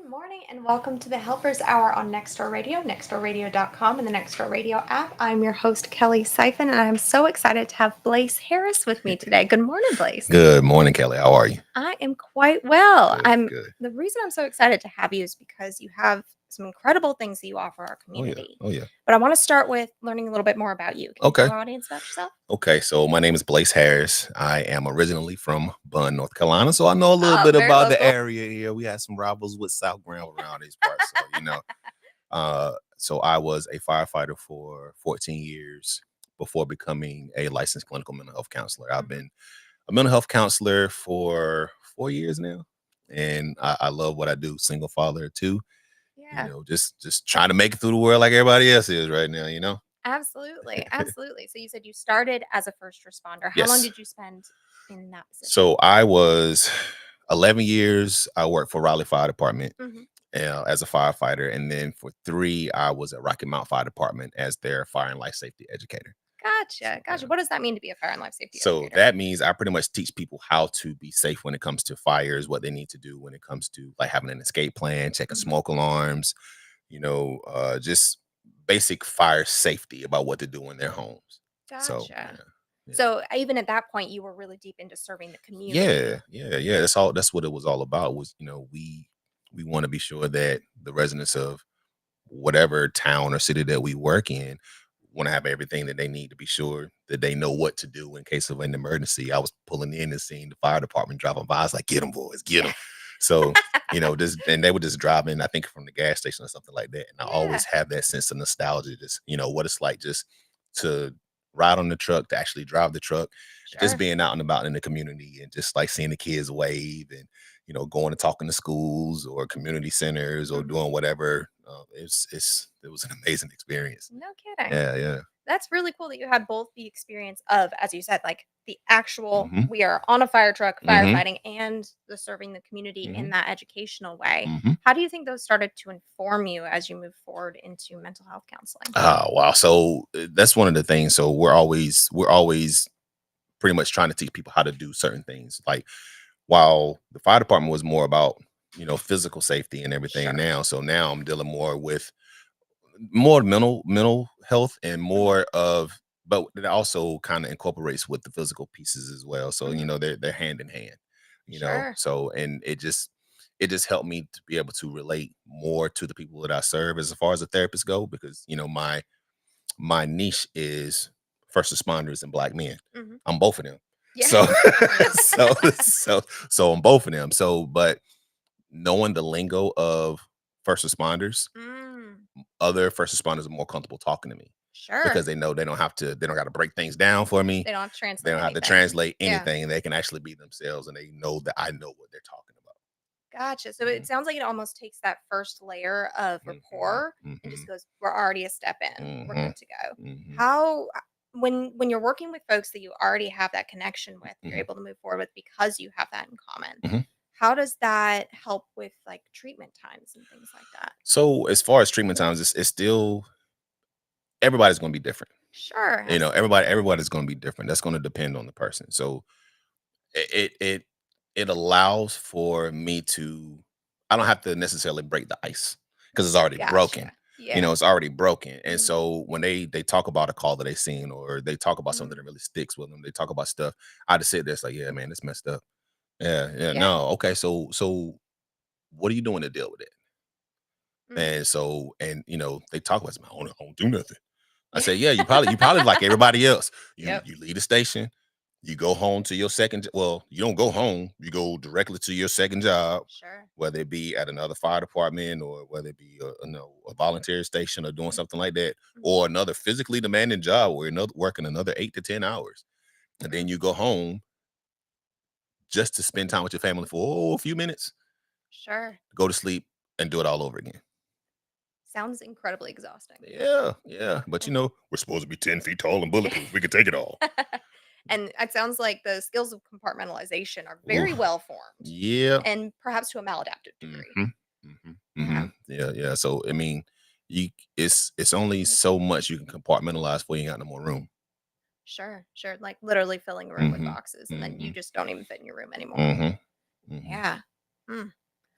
Good morning and welcome to the Helpers Hour on Nextdoor Radio, nextdoorradio.com, and the Nextdoor Radio app. I'm your host, Kellie Syfan, and I'm so excited to have Blaze Harris with me today. Good morning, Blaze. Good morning, Kelly. How are you? I am quite well. Good, good. The reason I'm so excited to have you is because you have some incredible things that you offer our Oh yeah. community. Oh yeah. But I want to start with learning a little bit more about you. Can you Okay. tell our audience about yourself? Okay. So my name is Blaze Harris. I am originally from Bunn, North Carolina, so I know a little Oh, bit very about the local. area here. We had some rivals with South Grand around these parts, so So I was a firefighter for 14 years before becoming a licensed clinical mental health counselor. I've been a mental health counselor for 4 years now, and I love what I do. Single father too. Yeah. Just trying to make it through the world like everybody else is right now. Absolutely. Absolutely. So you said you started as a first responder. How long Yes. did you spend in that position? So I was 11 years. I worked for Raleigh Fire Department Hmm. as a firefighter, and then for 3, I was at Rocky Mount Fire Department as their fire and life safety educator. So, Gotcha. yeah. Gotcha. What does that mean to be a fire and life safety So educator? that means I pretty much teach people how to be safe when it comes to fires, what they need to do when it comes to like having an escape plan, checking Mhm. smoke alarms, just basic fire safety about what to do in their homes. So Gotcha. yeah, yeah. So even at that point, you were really deep into serving the community. Yeah. That's what it was all about. Was we want to be sure that the residents of whatever town or city that we work in want to have everything that they need to be sure that they know what to do in case of an emergency. I was pulling in and seeing the fire department driving by. I was like, "Get them, boys, get them!" So and they would just drive in, I think, from the gas station or something like that. And I Yeah. always have that sense of nostalgia, just what it's like just to ride on the truck, to actually drive the truck, just Sure. being out and about in the community and just like seeing the kids wave and going and talking to schools or community centers or Mhm. doing whatever. It was an amazing experience. No kidding. Yeah. That's really cool that you had both the experience of, as you said, like the actual, Hmm. we are on a fire truck Hmm. firefighting and the serving the community in Hmm. that educational way. Hmm. How do you think those started to inform you as you move forward into mental health counseling? Oh wow. So that's one of the things. So we're always pretty much trying to teach people how to do certain things. Like while the fire department was more about physical safety and everything Sure. now. So now I'm dealing more with more mental health and Mhm. more of, but it also kind of incorporates with the physical pieces as well. So Mhm. they're hand in hand. Sure. So and it just helped me to be able to relate more to the people that I serve as far as the therapists go, because my niche is first responders and black men. Mhm. I'm both of them. Yeah. So so I'm both of them. So but knowing the lingo of first responders, Mm, other first responders are more comfortable talking to me sure. because they know they don't got to break things down for me. They don't have to They translate don't have to anything. translate Yeah. anything. They can actually be themselves and they know that I know what they're talking Gotcha. So about. it sounds like it almost takes that first layer of Mhm, rapport and just mhm, goes, we're already a step in. We're mhm, good to go. mhm, How when you're working with folks that you already have that connection with, you're mhm, able to move forward with because you have that in common. mhm. How does that help with like treatment times and things like that? So as far as treatment times, it's still everybody's going to be different. Sure, absolutely. Everybody's going to be different. That's going to depend on the person. So it allows for me to, I don't have to necessarily break the ice because it's already broken. Gotcha. Yeah. It's already broken. And Hmm. so when they talk about a call that they seen or they talk about something Hmm. that really sticks with them, they talk about stuff. I just sit there, it's like, yeah, man, it's messed up. Yeah, Yeah. no, okay. So what are you doing to deal with it? Hmm. And so, and they talk about, I don't do nothing. I Yeah. say, yeah, you probably like everybody else. You Yep. you leave the station, you go home to your well, you don't go home, you go directly to your second job, Sure. whether it be at another fire department or whether it be a volunteer station or doing something like that, Hmm. or another physically demanding job where you're working another 8 to 10 hours. And then Mm. you go home just to spend time with your family for a few minutes, Sure. go to sleep and do it all over again. Sounds incredibly exhausting. Yeah. But we're supposed to be 10 feet tall and bulletproof. We can take it all. And it sounds like the skills of compartmentalization are Ooh, very well formed yeah. and perhaps to a maladaptive degree. Mhm, mhm, Yeah. mhm. Yeah. So I mean, you it's only so much you can compartmentalize before you ain't got no more room. Sure. Sure. Like literally filling a room with Mhm, boxes and then you mhm, just don't even fit in your room anymore. mhm, mhm. Yeah. Mm.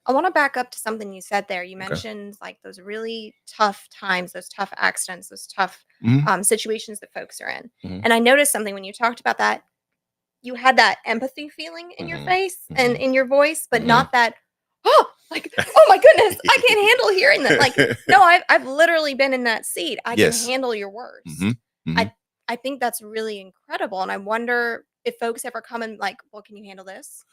I want to back up to something you said there. You Okay. mentioned like those really tough times, those tough accidents, those tough Mhm, situations that folks are in. mhm, And I noticed something when you talked about that. You had that empathy feeling in your mhm, face and mhm, in your voice, but mhm. not that, oh, like, oh my goodness, I can't handle hearing that. Like, no, I've literally been in that seat. I can Yes. handle your worst. Mhm, mhm. I I think that's really incredible. And I wonder if folks ever come and like, well, can you handle this?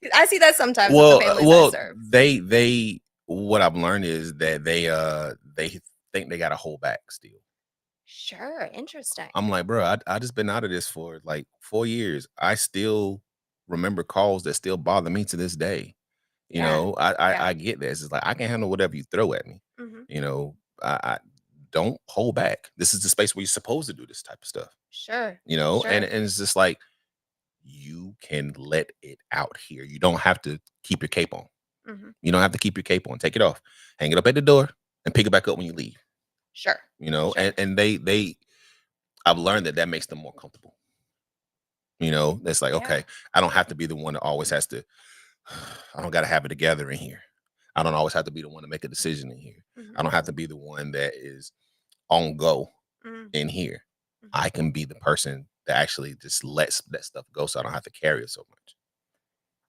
'Cause I see that sometimes with the families I Well, serve. they what I've learned is that they think they gotta hold back still. Sure, interesting. I'm like, "Bro, I just been out of this for, like, 4 years. I still remember calls that still bother me to this day." You Yeah. know, Yeah. I get this. It's like, I can handle whatever you throw at me. Hmm. You know, I don't hold back. This is the space where you're supposed to do this type of stuff, Sure. you know? And Sure. and it's just like, you can let it out here. You don't have to keep your cape on. Hmm. You don't have to keep your cape on. Take it off. Hang it up at the door and pick it back up when you leave, Sure. you know? And Sure. and they I've learned that that makes them more comfortable. You know, it's like, Yeah. okay, I don't have to be the one that always has to I don't got to have it together in here. I don't always have to be the one to make a decision in here. Hmm. I don't have to be the one that is on go Hmm. in here. Hmm. I can be the person that actually just lets that stuff go so I don't have to carry it so much.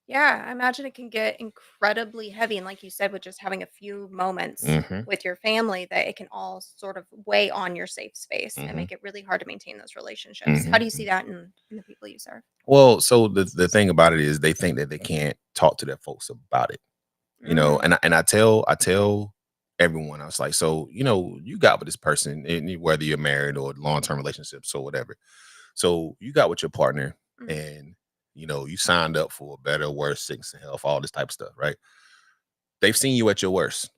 Yeah, I imagine it can get incredibly heavy. And like you said, with just having a few moments Hmm. with your family, that it can all sort of weigh on your safe space and Hmm. make it really hard to maintain those relationships. How do you see Hmm. that in the people you serve? Well, so the thing about it is they think that they can't talk to their folks about it, you know. Mm, And I tell everyone, I was like, so you got with this person, and whether you're married or long term relationships or whatever. So you got with your partner, mhm. and you signed up for better, worse, sickness and health, all this type of stuff, right? They've seen you at your worst.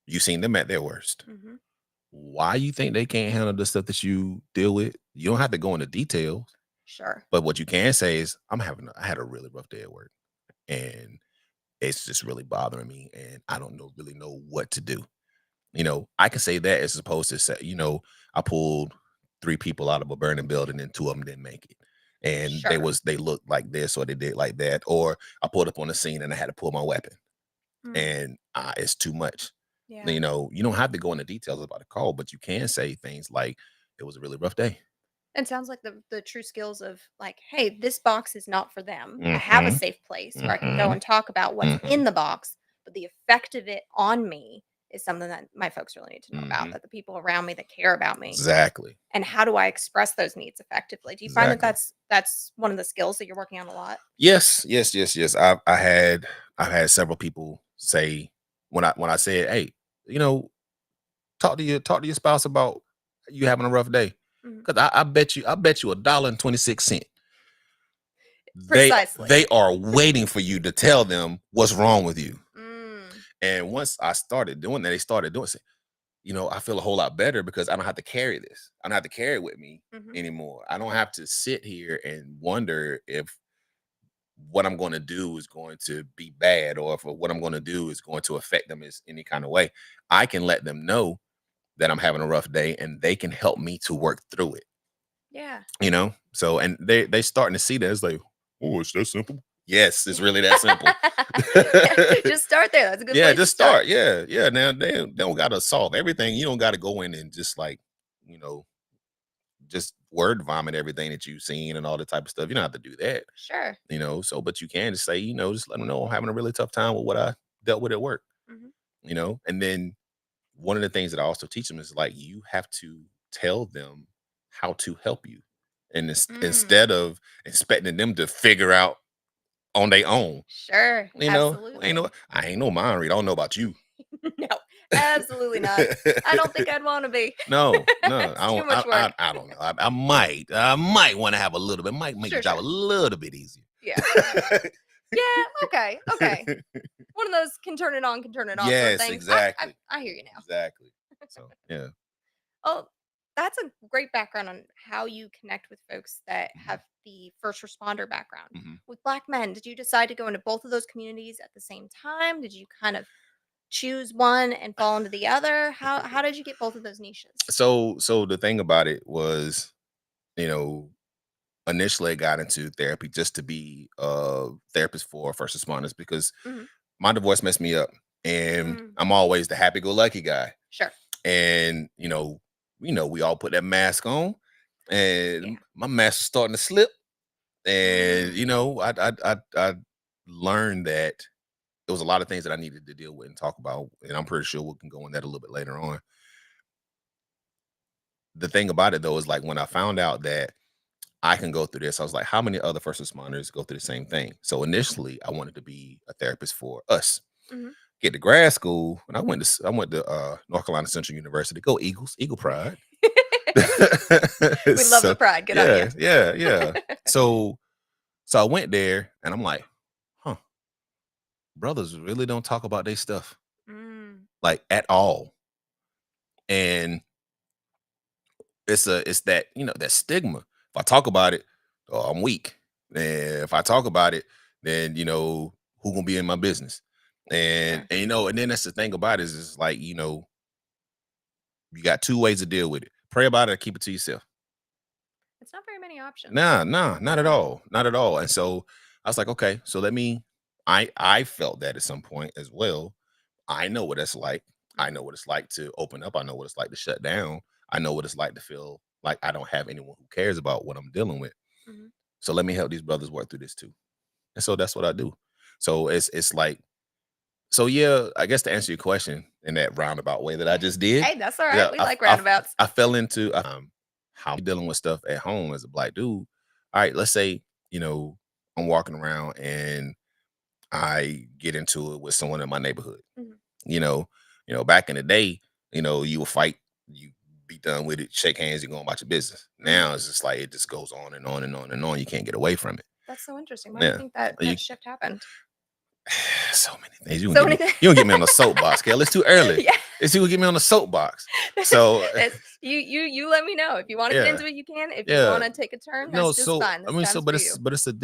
You've seen them at their worst. Mhm. Why you think they can't handle the stuff that you deal with? You don't have to go into details, Sure. but what you can say is, I had a really rough day at work, and it's just really bothering me, and I don't really know what to do. I can say that as opposed to say, I pulled 3 people out of a burning building and 2 of them didn't make it. And Sure. they looked like this or they did like that. Or I pulled up on the scene and I had to pull my weapon. Mm, And it's too much. yeah. You don't have to go into details about a call, but you can say things like, it was a really rough day. It sounds like the true skills of like, hey, this box is not for them. I have a Mm-hmm. safe place where I can go Mm-hmm. and talk about what's Mm-hmm. in the box, but the effect of it on me is something that my folks really need to know about. Mm-hmm. That the people around me that care about me, Exactly. and how do I express those needs effectively? Do you find that Exactly. that's one of the skills that you're working on a lot? Yes, yes, yes, yes. I've had several people say when I said, "Hey, you know, talk to your spouse about you having a rough day," Mhm. because I bet you $1.26 Precisely. they are waiting for you to tell them what's wrong with you. Mm, And once I started doing that, they started doing it. I feel a whole lot better because I don't have to carry this. I don't have to carry it with me mhm. anymore. I don't have to sit here and wonder if what I'm going to do is going to be bad or if what I'm going to do is going to affect them in any kind of way. I can let them know that I'm having a rough day and they can help me to work through it, Yeah. So and they starting to see that it's like, oh, it's that simple. Yes, it's Yeah. really that simple. Yeah, just start there. That's a good Yeah, place to just start. start. Yeah, yeah. Now they don't got to solve everything. You don't got to go in and just like, you know, just word vomit everything that you've seen and all the type of stuff. You don't have to do that. Sure. So but you can just say, just let them know I'm having a really tough time with what I dealt with at work. Mhm. And then one of the things that I also teach them is like, you have to tell them how to help you, and Mm. instead of expecting them to figure out on their own. Sure. Absolutely. I ain't no mind read. I don't know about you. No, absolutely not. I don't think I'd wanna be. No, no, It's too much work. I don't know. I might want to have a little bit, might make the Sure, job a sure. little bit easier. Yeah. Yeah, okay, okay. One of those can turn it on, can turn it off sort of Yes, things. I exactly, I hear you now. exactly. So yeah. Oh, that's a great background on how you connect with folks that Mhm, have the first responder background. mhm. With Black men, did you decide to go into both of those communities at the same time? Did you kind of choose one and fall into the other? How did you get both of those niches? So the thing about it was, you know, initially I got into therapy just to be a therapist for first responders because Mhm. my divorce messed me up, and Mm, I'm always the happy-go-lucky guy. sure. And we all put that mask on, Yeah. and my mask is starting to slip. And Mm, I learned that there was a lot of things that I needed to deal with and talk about, and I'm pretty sure we can go in that a little bit later on. The thing about it though is like when I found out that I can go through this, I was like, how many other first responders go through the same thing? So initially, I wanted to be a therapist for us. mhm. Get to grad school, and I went to North Carolina Central University. Go Eagles, Eagle Pride. We love the So pride. Good on you. yeah, yeah, yeah. So I went there, and I'm like, huh, brothers really don't talk about their stuff Mm, like at all, and it's that that stigma. If I talk about it, oh, I'm weak. And if I talk about it, then who gonna be in my business? And sure. and and then that's the thing about it is like you got two ways to deal with it. Pray about it or keep it to yourself. It's not very many options. Nah, nah, not at all. Not at all. And so I was like, okay, so let me I felt that at some point as well. I know what that's like. I Mhm, know what it's like to open up. I know what it's like to shut down. I know what it's like to feel like I don't have anyone who cares about what I'm dealing with. mhm. So let me help these brothers work through this too. And so that's what I do. So it's like so yeah, I guess to answer your question in that roundabout way that I just did, Hey, that's all right. yeah, We like roundabouts. I fell into how I'm dealing with stuff at home as a black dude. All right, let's say, I'm walking around and I get into it with someone in my neighborhood. Mhm, You know, back in the day, you would fight, you be done with it, shake hands, you go about your business. mhm. Now it's just like it just goes on and on and on and on. You can't get away from it. That's so interesting. Why do you Yeah. think that You that shift happened? so many things. So many You gonna get me on things. the soapbox, Kel. It's too early. Yeah. It's you gonna get me on the soapbox. So It's you let me know. If you wanna get yeah, into it, you can. If you yeah. wanna take a turn, No, that's just so fine. I This mean, time's but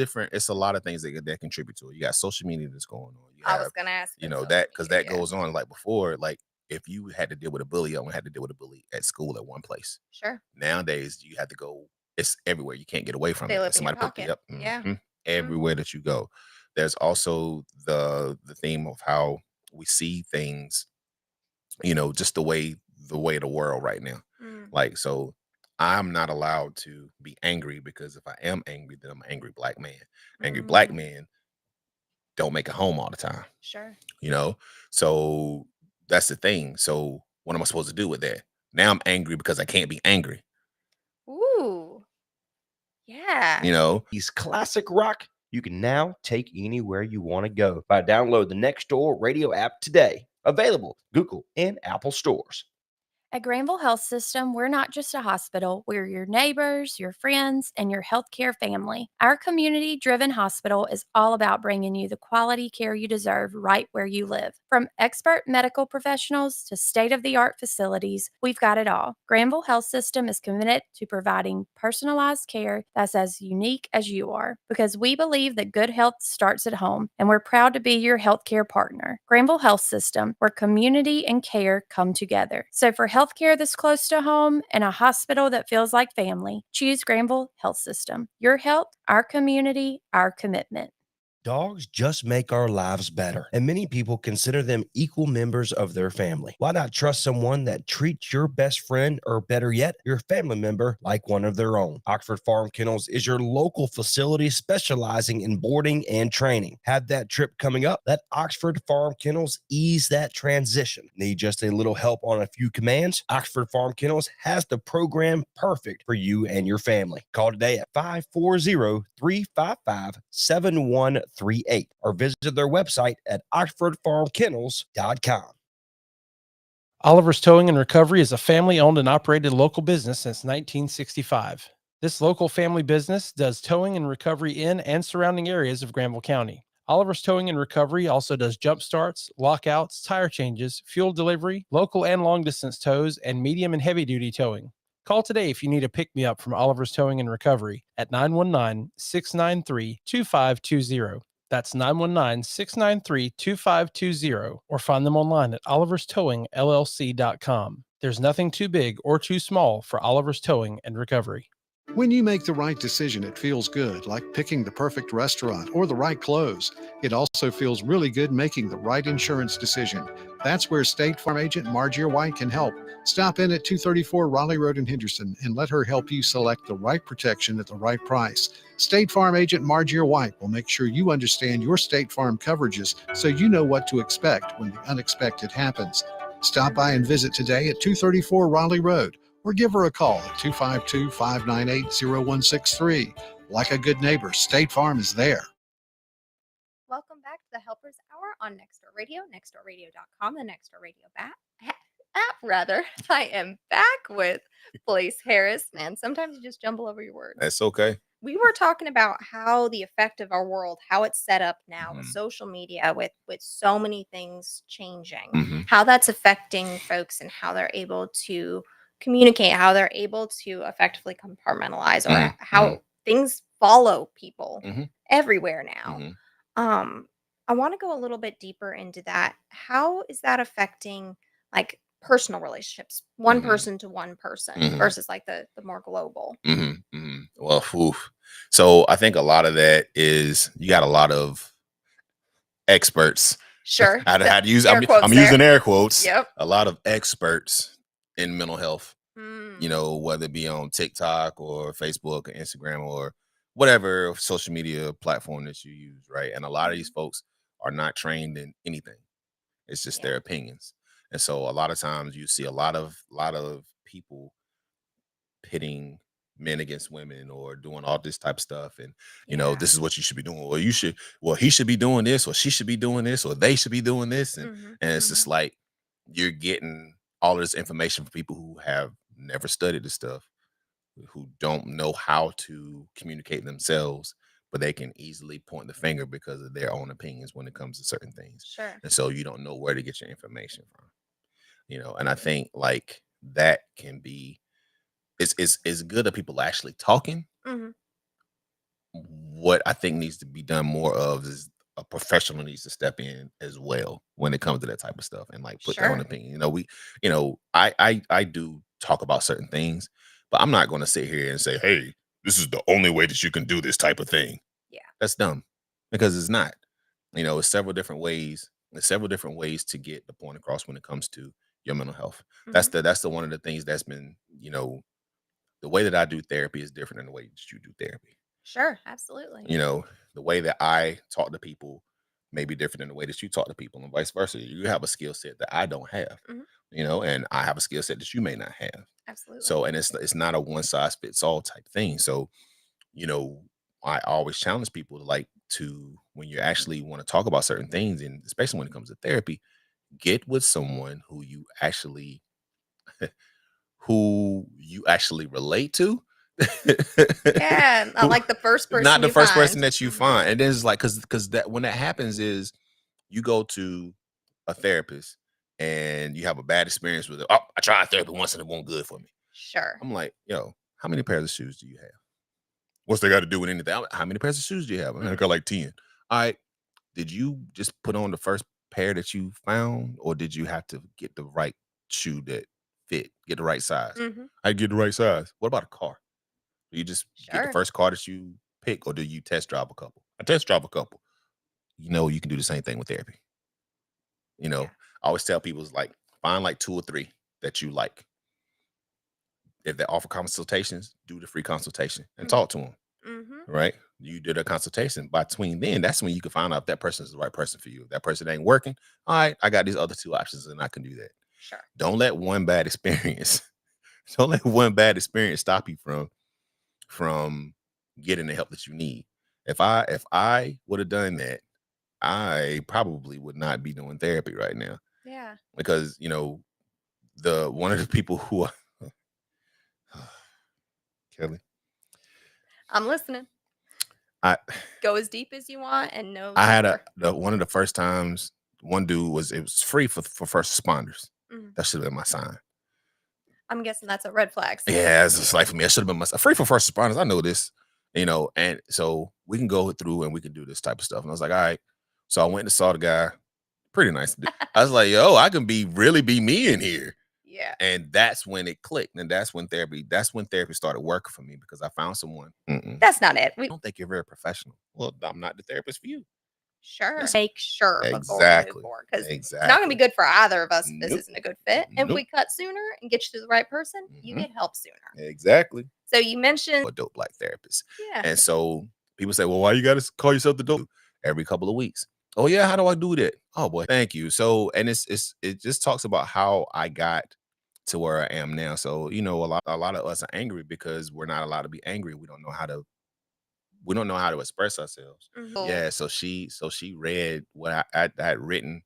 for you. it's a lot of things that contribute to it. You got social media that's going on. You I was have, gonna ask about social that because media, that yeah. goes on like before. Like if you had to deal with a bully, I only had to deal with a bully at school at one place. Sure. Nowadays, you have to go. It's everywhere. You can't get away from They it. live If in your somebody put pocket. yep, Yeah. Mhm, everywhere that you go. There's also the theme of how we see things, just the way of the world right now. mm, Like so I'm not allowed to be angry because if I am angry, then I'm an angry black man. Angry black mm, men don't make it home all the time, sure. you know? So that's the thing. So what am I supposed to do with that? Now I'm angry because I can't be angry, Ooh, yeah. you know? These classic rock you can now take anywhere you want to go by download the Nextdoor radio app today. Available Google and Apple stores. At Granville Health System, we're not just a hospital, we're your neighbors, your friends, and your healthcare family. Our community driven hospital is all about bringing you the quality care you deserve right where you live. From expert medical professionals to state of the art facilities, we've got it all. Granville Health System is committed to providing personalized care that's as unique as you are because we believe that good health starts at home, and we're proud to be your healthcare partner. Granville Health System, where community and care come together. So for healthcare that's close to home and a hospital that feels like family, choose Granville Health System. Your health, our community, our commitment. Dogs just make our lives better, and many people consider them equal members of their family. Why not trust someone that treats your best friend, or better yet, your family member, like one of their own? Oxford Farm Kennels is your local facility specializing in boarding and training. Have that trip coming up? Let Oxford Farm Kennels ease that transition. Need just a little help on a few commands? Oxford Farm Kennels has the program perfect for you and your family. Call today at 540-355-7138 or visit their website at oxfordfarmkennels.com. Oliver's Towing and Recovery is a family owned and operated local business since 1965. This local family business does towing and recovery in and surrounding areas of Granville County. Oliver's Towing and Recovery also does jump starts, lockouts, tire changes, fuel delivery, local and long distance tows, and medium and heavy duty towing. Call today if you need a pick me up from Oliver's Towing and Recovery at 919 693 2520. That's 919-693-2520, or find them online at oliverstowingllc.com. There's nothing too big or too small for Oliver's Towing and Recovery. When you make the right decision, it feels good, like picking the perfect restaurant or the right clothes. It also feels really good making the right insurance decision. That's where State Farm agent Margie White can help. Stop in at 234 Raleigh Road in Henderson and let her help you select the right protection at the right price. State Farm agent Margie White will make sure you understand your State Farm coverages so you know what to expect when the unexpected happens. Stop by and visit today at 234 Raleigh Road, or give her a call at 252-598-0163. Like a good neighbor, State Farm is there. Welcome back to the Helpers Hour on Nextdoor Radio, nextdoorradio.com, the Nextdoor Radio app rather. I am back with Blaze Harris. Man, sometimes you just jumble over your words. That's okay. We were talking about how the effect of our world, how it's set up now with Mhm. social media, with so many things changing, Mhm. how that's affecting folks and how they're able to communicate, how they're able to effectively compartmentalize, or Mhm. how things follow people Mhm. everywhere now. Mhm. I want to go a little bit deeper into that. How is that affecting like personal relationships, one Mhm. person to one person Mhm. versus like the more global? Well, oof. So I think a lot of that is you got a lot of experts. Sure. I had to use. Air quotes I'm there. using air quotes. Yep. A lot of experts in mental health. Mm, You know, whether it be on TikTok or Facebook or Instagram or whatever social media platform that you use, right? And a lot of these folks are not trained in anything. It's just their yeah. opinions. And so a lot of times you see a lot of people pitting men against women or doing all this type of stuff, and Yeah. this is what you should be doing, or he should be doing this, or she should be doing this, or they should be doing this, and Mhm, it's just like you're getting all this information from people who have never studied this stuff, who don't know how to communicate themselves, but they can easily point the finger because of their own opinions when it comes to certain things. Sure. And so you don't know where to get your information from. And I think like that can be, it's good that people are actually talking. Mhm. What I think needs to be done more of is a professional needs to step in as well when it comes to that type of stuff and like put their own Sure. opinion. I do talk about certain things, but I'm not going to sit here and say, hey, this is the only way that you can do this type of thing. Yeah. That's dumb, because it's not. It's several different ways. There's several different ways to get the point across when it comes to your mental health. Mhm. That's the one of the things that's been, the way that I do therapy is different than the way that you do therapy. Sure. Absolutely. The way that I talk to people may be different than the way that you talk to people, and vice versa. You have a skill set that I don't have, Mhm. and I have a skill set that you may not have. Absolutely. So, and it's not a one size fits all type thing. So, I always challenge people to when you actually want to talk about certain things, and especially when it comes to therapy, get with someone who you actually relate to. Yeah. Not like the first person Not the you first find. person that you Mhm. find. And then it's like, because that when that happens is you go to a therapist and you have a bad experience with it. Oh, I tried therapy once and it wasn't good for me. Sure. I'm like, yo, how many pairs of shoes do you have? What's they got to do with anything? How many pairs of shoes do you have? I got like 10. All right. Did you just put on the first pair that you found, or did you have to get the right shoe that fit, get the right size? Mhm. I get the right size. What about a car? Do you just get the Sure. first car that you pick, or do you test drive a couple? I test drive a couple. You can do the same thing with therapy. Yeah. I always tell people is like find like 2 or 3 that you like. If they offer consultations, do the free consultation and Mhm. talk to them. Mhm. Right? You did a consultation. Between then, that's when you can find out if that person is the right person for you. If that person ain't working, all right, I got these other 2 options and I can do that. Sure. Don't let one bad experience, don't let one bad experience stop you from getting the help that you need. If I would have done that, I probably would not be doing therapy right now, Yeah. because the one of the people who Kelly, I'm listening. I Go as deep as you want and no I had deeper. one of the first times, one dude it was free for first responders. Mhm. That should have been my sign. I'm guessing that's a red flag. Yeah, it's just like for me, it should have been my free for first responders. I know this, and so we can go through and we can do this type of stuff. And I was like, all right. So I went and saw the guy, pretty nice dude. I was like, yo, I can really be me in here. Yeah. And that's when it clicked. And that's when therapy started working for me, because I found someone. That's not it. I don't think you're very professional. Well, I'm not the therapist for you. Sure. Yes. Make sure before we Exactly. move forward, because it's not going Exactly. to be good for either of us if this Nope. isn't a good fit. And if Nope. we cut sooner and get you to the right person, you Mhm. get help sooner. Exactly. So you mentioned, A dope black therapist. yeah, And so people say, well, why you got to call yourself the dope? Every couple of weeks. Oh yeah, how do I do that? Oh boy, thank you. So, and it just talks about how I got to where I am now. So, you know, a lot of us are angry because we're not allowed to be angry. We don't know how to express ourselves. mhm, Yeah. So she read what I had written,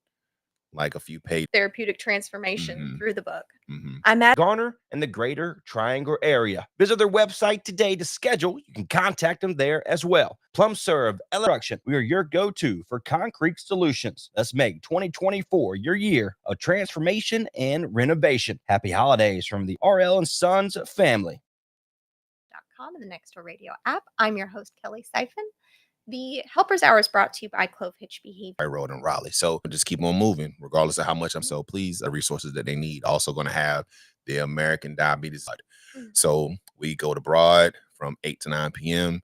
like a few pages. therapeutic transformation Mhm. through the book. Mhm. I imagine Garner in the greater Triangle area. Visit their website today to schedule. You can contact them there as well. Plum Serve Electric, we are your go-to for concrete solutions. Let's make 2024 your year of transformation and renovation. Happy holidays from the RL and Sons family. .com and the Next Door Radio app. I'm your host, Kellie Syfan. The Helpers Hour is brought to you by Clove Hitch Behavior. Road in Raleigh. So just keep on moving, regardless of how much I'm. So please, the resources that they need. Also going to have the American Diabetes. Mhm. So we go to Broad from 8 to 9 p.m.